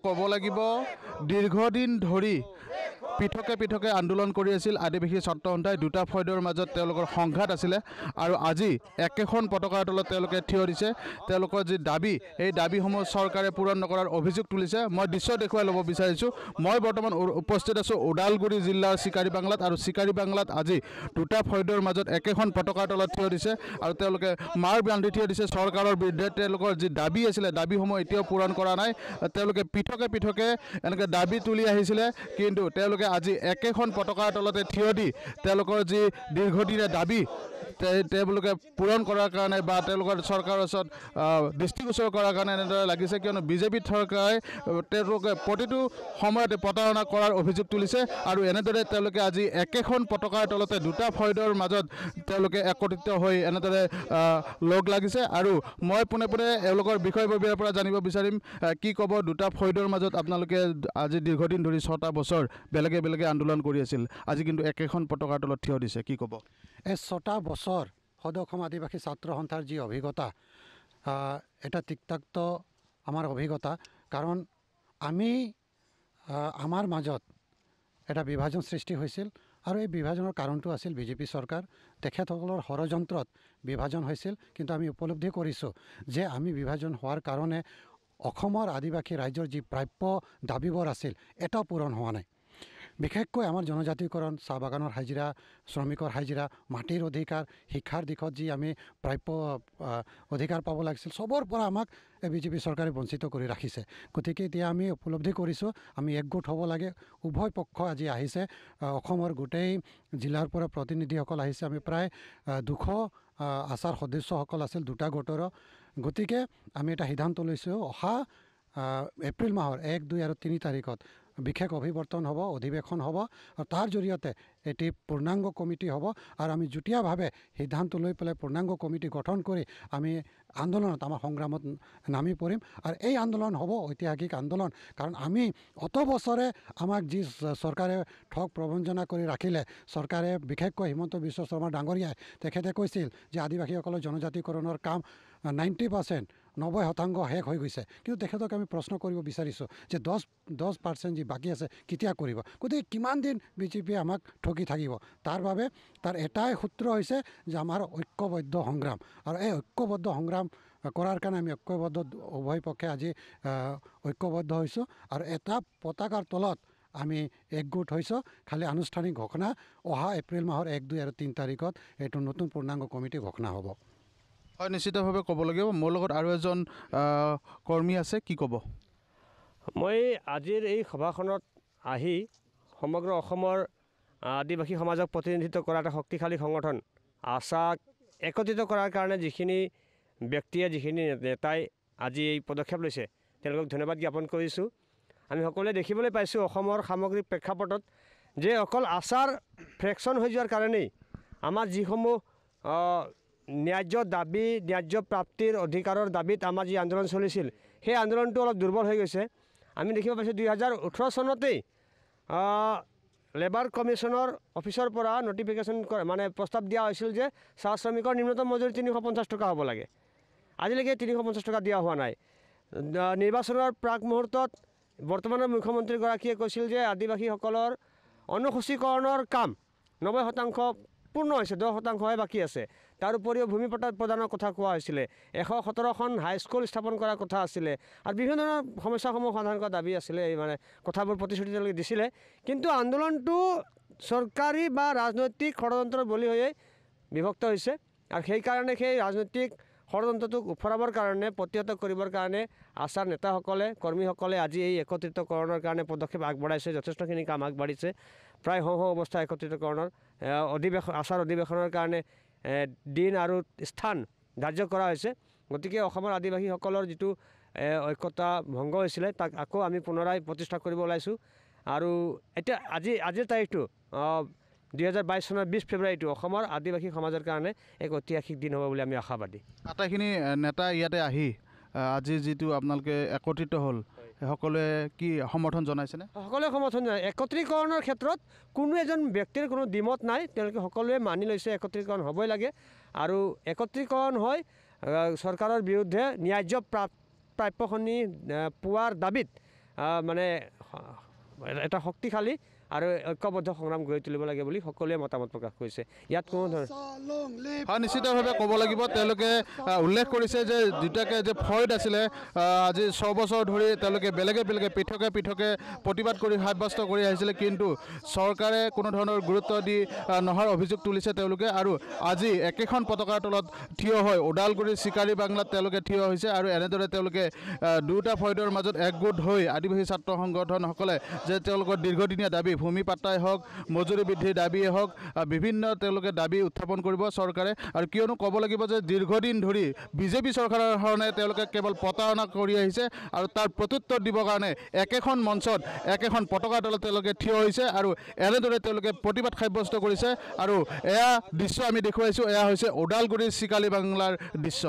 ক'ব লাগিব দীৰ্ঘদিন ধৰি পৃথকে পৃথকে আন্দোলন কৰি আছিল আদিবাসী ছাত্ৰ সন্থাই দুটা ফয়দৰ মাজত তেওঁলোকৰ সংঘাত আছিলে আৰু আজি একেখন পতাকাৰ তলত তেওঁলোকে থিয় দিছে তেওঁলোকৰ যি দাবী এই দাবীসমূহ চৰকাৰে পূৰণ নকৰাৰ অভিযোগ তুলিছে মই দৃশ্য দেখুৱাই ল'ব বিচাৰিছোঁ মই বৰ্তমান উপস্থিত আছোঁ ওদালগুৰি জিলাৰ চিকাৰী বাংলাত আৰু চিকাৰী বাংলাত আজি দুটা ফয়দৰ মাজত একেখন পতাকাৰ তলত থিয় দিছে আৰু তেওঁলোকে মাৰ বান্ধি থিয় দিছে চৰকাৰৰ বিৰুদ্ধে তেওঁলোকৰ যি দাবী আছিলে দাবীসমূহ এতিয়াও পূৰণ কৰা নাই তেওঁলোকে পৃথকে পৃথকে এনেকৈ দাবী তুলি আহিছিলে কিন্তু তেওঁলোকে আজি একেখন পতাকাৰ তলতে থিয় দি তেওঁলোকৰ যি দীৰ্ঘদিনীয়া দাবী তেওঁলোকে পূৰণ কৰাৰ কাৰণে বা তেওঁলোকৰ চৰকাৰৰ ওচৰত দৃষ্টিগোচৰ কৰাৰ কাৰণে এনেদৰে লাগিছে কিয়নো বিজেপি চৰকাৰে তেওঁলোকে প্ৰতিটো সময়তে প্ৰতাৰণা কৰাৰ অভিযোগ তুলিছে আৰু এনেদৰে তেওঁলোকে আজি একেখন পতাকাৰ তলতে দুটা ফয়দৰ মাজত তেওঁলোকে একত্ৰিত হৈ এনেদৰে লগ লাগিছে আৰু মই পোনে পোনে এওঁলোকৰ বিষয়ববীয়াৰ পৰা জানিব বিচাৰিম কি ক'ব দুটা ফয়দৰ মাজত আপোনালোকে আজি দীৰ্ঘদিন ধৰি 6টা বছৰ বেলেগে বেলেগে আন্দোলন কৰি আছিল আজি কিন্তু একেখন পতাকাৰ তলত থিয় দিছে কি ক'ব এই 6টা বছৰ সদৌ অসম আদিবাসী ছাত্ৰ সন্থাৰ যি অভিজ্ঞতা এটা তিক্তাক্ত আমাৰ অভিজ্ঞতা কাৰণ আমি আমাৰ মাজত এটা বিভাজন সৃষ্টি হৈছিল আৰু এই বিভাজনৰ কাৰণটো আছিল বিজেপি চৰকাৰ তেখেতসকলৰ ষড়যন্ত্ৰত বিভাজন হৈছিল কিন্তু আমি উপলব্ধি কৰিছোঁ যে আমি বিভাজন হোৱাৰ কাৰণে অসমৰ আদিবাসী ৰাইজৰ যি প্ৰাপ্য দাবীবোৰ আছিল এটাও পূৰণ হোৱা নাই বিশেষকৈ আমাৰ জনজাতিকৰণ চাহ বাগানৰ হাজিৰা শ্ৰমিকৰ হাজিৰা মাটিৰ অধিকাৰ শিক্ষাৰ দিশত যি আমি প্ৰাপ্য অধিকাৰ পাব লাগিছিল সবৰ পৰা আমাক বিজেপি চৰকাৰে বঞ্চিত কৰি ৰাখিছে গতিকে এতিয়া আমি উপলব্ধি কৰিছোঁ আমি একগোট হ'ব লাগে উভয় পক্ষ আজি আহিছে অসমৰ গোটেই জিলাৰ পৰা প্ৰতিনিধিসকল আহিছে আমি প্ৰায় 200 আচাৰ সদস্যসকল আছিল দুটা গোটৰ গতিকে আমি এটা সিদ্ধান্ত লৈছোঁ অহা এপ্ৰিল মাহৰ 1, 2 আৰু 3 তাৰিখত বিশেষ অভিৱৰ্তন হ'ব অধিৱেশন হ'ব আৰু তাৰ জৰিয়তে এটি পূৰ্ণাংগ কমিটি হ'ব আৰু আমি যুটীয়াভাৱে সিদ্ধান্ত লৈ পেলাই পূৰ্ণাংগ কমিটি গঠন কৰি আমি আন্দোলনত আমাৰ সংগ্ৰামত নামি পৰিম আৰু এই আন্দোলন হ'ব ঐতিহাসিক আন্দোলন কাৰণ আমি অত বছৰে আমাক যি চৰকাৰে ঠগ প্ৰবঞ্চনা কৰি ৰাখিলে চৰকাৰে বিশেষকৈ হিমন্ত বিশ্ব শৰ্মা ডাঙৰীয়াই তেখেতে কৈছিল যে আদিবাসীসকলৰ জনজাতিকৰণৰ কাম 90% 90% শেষ হৈ গৈছে কিন্তু তেখেতক আমি প্ৰশ্ন কৰিব বিচাৰিছোঁ যে 10% যি বাকী আছে কেতিয়া কৰিব গতিকে কিমান দিন বিজেপিয়ে আমাক ঠগি থাকিব তাৰ বাবে তাৰ এটাই সূত্ৰ হৈছে যে আমাৰ ঐক্যবদ্ধ সংগ্ৰাম আৰু এই ঐক্যবদ্ধ সংগ্ৰাম কৰাৰ কাৰণে আমি ঐক্যবদ্ধ উভয় পক্ষে আজি ঐক্যবদ্ধ হৈছোঁ আৰু এটা পতাকাৰ তলত আমি একগোট হৈছোঁ খালি আনুষ্ঠানিক ঘোষণা অহা এপ্ৰিল মাহৰ 1, 2 আৰু 3 তাৰিখত এইটো নতুন পূৰ্ণাংগ কমিটি ঘোষণা হ'ব হয় নিশ্চিতভাৱে ক'ব লাগিব মোৰ লগত আৰু এজন কৰ্মী আছে কি ক'ব মই আজিৰ এই সভাখনত আহি সমগ্ৰ অসমৰ আদিবাসী সমাজক প্ৰতিনিধিত্ব কৰা এটা শক্তিশালী সংগঠন আশাক একত্ৰিত কৰাৰ কাৰণে যিখিনি ব্যক্তিয়ে যিখিনি নেতাই আজি এই পদক্ষেপ লৈছে তেওঁলোকক ধন্যবাদ জ্ঞাপন কৰিছোঁ আমি সকলোৱে দেখিবলৈ পাইছোঁ অসমৰ সামগ্ৰিক প্ৰেক্ষাপটত যে অকল আচাৰ ফ্ৰেকশ্যন হৈ যোৱাৰ কাৰণেই আমাৰ যিসমূহ ন্যায্য দাবী ন্যায্য প্ৰাপ্তিৰ অধিকাৰৰ দাবীত আমাৰ যি আন্দোলন চলিছিল সেই আন্দোলনটো অলপ দুৰ্বল হৈ গৈছে আমি দেখিব পাইছোঁ 2018 চনতেই লেবাৰ কমিশ্যনৰ অফিচৰ পৰা নটিফিকেশ্যন মানে প্ৰস্তাৱ দিয়া হৈছিল যে চাহ শ্ৰমিকৰ নিম্নতম মজুৰি 350 টকা হ'ব লাগে আজিলৈকে 350 টকা দিয়া হোৱা নাই নিৰ্বাচনৰ প্ৰাক মুহূৰ্তত বৰ্তমানৰ মুখ্যমন্ত্ৰীগৰাকীয়ে কৈছিল যে আদিবাসীসকলৰ অনুসূচীকৰণৰ কাম 90% পূৰ্ণ হৈছে 10%হে বাকী আছে তাৰ উপৰিও ভূমি পট্টা প্ৰদানৰ কথা কোৱা হৈছিলে 117খন হাইস্কুল স্থাপন কৰাৰ কথা আছিলে আৰু বিভিন্ন ধৰণৰ সমস্যাসমূহ সমাধান কৰা দাবী আছিলে এই মানে কথাবোৰ প্ৰতিশ্ৰুতি তেওঁলোকে দিছিলে কিন্তু আন্দোলনটো চৰকাৰী বা ৰাজনৈতিক ষড়যন্ত্ৰৰ বলি হৈয়ে বিভক্ত হৈছে আৰু সেইকাৰণে সেই ৰাজনৈতিক ষড়যন্ত্ৰটোক উফৰাবৰ কাৰণে প্ৰতিহত কৰিবৰ কাৰণে আচাৰ নেতাসকলে কৰ্মীসকলে আজি এই একত্ৰিতকৰণৰ কাৰণে পদক্ষেপ আগবঢ়াইছে যথেষ্টখিনি কাম আগবাঢ়িছে প্ৰায় হওঁ অৱস্থা একত্ৰিতকৰণৰ অধিৱেশন আচাৰ অধিৱেশনৰ কাৰণে দিন আৰু স্থান ধাৰ্য কৰা হৈছে গতিকে অসমৰ আদিবাসীসকলৰ যিটো ঐক্যতা ভংগ হৈছিলে তাক আকৌ আমি পুনৰাই প্ৰতিষ্ঠা কৰিব ওলাইছোঁ আৰু এতিয়া আজিৰ তাৰিখটো 2022 চনৰ 20 ফেব্ৰুৱাৰীটো অসমৰ আদিবাসী সমাজৰ কাৰণে এক ঐতিহাসিক দিন হ'ব বুলি আমি আশাবাদী আটাইখিনি নেতা ইয়াতে আহি আজি যিটো আপোনালোকে একত্ৰিত হ'ল সকলোৱে কি সমৰ্থন জনাইছেনে সকলোৱে সমৰ্থন জনায় একত্ৰীকৰণৰ ক্ষেত্ৰত কোনো এজন ব্যক্তিৰ কোনো দ্বিমত নাই তেওঁলোকে সকলোৱে মানি লৈছে একত্ৰীকৰণ হ'বই লাগে আৰু একত্ৰীকৰণ হৈ চৰকাৰৰ বিৰুদ্ধে ন্যায্য প্ৰাপ্যখিনি পোৱাৰ দাবীত মানে এটা শক্তিশালী আৰু ঐক্যবদ্ধ সংগ্ৰাম গঢ়ি তুলিব লাগে বুলি সকলোৱে মতামত প্ৰকাশ কৰিছে। ইয়াত কোনো ধৰণৰ হয়, নিশ্চিতভাৱে ক'ব লাগিব তেওঁলোকে উল্লেখ কৰিছে যে দুটাকে যে ফৈদ আছিলে আজি 6 বছৰ ধৰি তেওঁলোকে বেলেগে বেলেগে পৃথকে পৃথকে প্ৰতিবাদ কৰি সাব্যস্ত কৰি আহিছিলে, কিন্তু চৰকাৰে কোনো ধৰণৰ গুৰুত্ব দি নহাৰ অভিযোগ তুলিছে তেওঁলোকে। আৰু আজি একেখন পতাকাৰ তলত থিয় হৈ ওদালগুৰি চিকাৰী বাংলাত তেওঁলোকে থিয় হৈছে আৰু এনেদৰে তেওঁলোকে দুটা ফৈদৰ মাজত একগোট হৈ আদিবাসী ছাত্ৰ সংগঠনসকলে যে তেওঁলোকৰ দীৰ্ঘদিনীয়া দাবী ভূমি পাট্টাই হওক, মজুৰি বৃদ্ধিৰ দাবীয়ে হওক, বিভিন্ন তেওঁলোকে দাবী উত্থাপন কৰিব চৰকাৰে। আৰু কিয়নো ক'ব লাগিব যে দীৰ্ঘদিন ধৰি বিজেপি চৰকাৰৰ কাৰণে তেওঁলোকে কেৱল প্ৰতাৰণা কৰি আহিছে আৰু তাৰ প্ৰত্যুত্তৰ দিবৰ কাৰণে একেখন মঞ্চত একেখন পতাকাৰ তলত তেওঁলোকে থিয় হৈছে আৰু এনেদৰে তেওঁলোকে প্ৰতিবাদ সাব্যস্ত কৰিছে। আৰু এয়া দৃশ্য আমি দেখুৱাইছোঁ, এয়া হৈছে ওদালগুৰিৰ চিকাৰী বাংলাৰ দৃশ্য।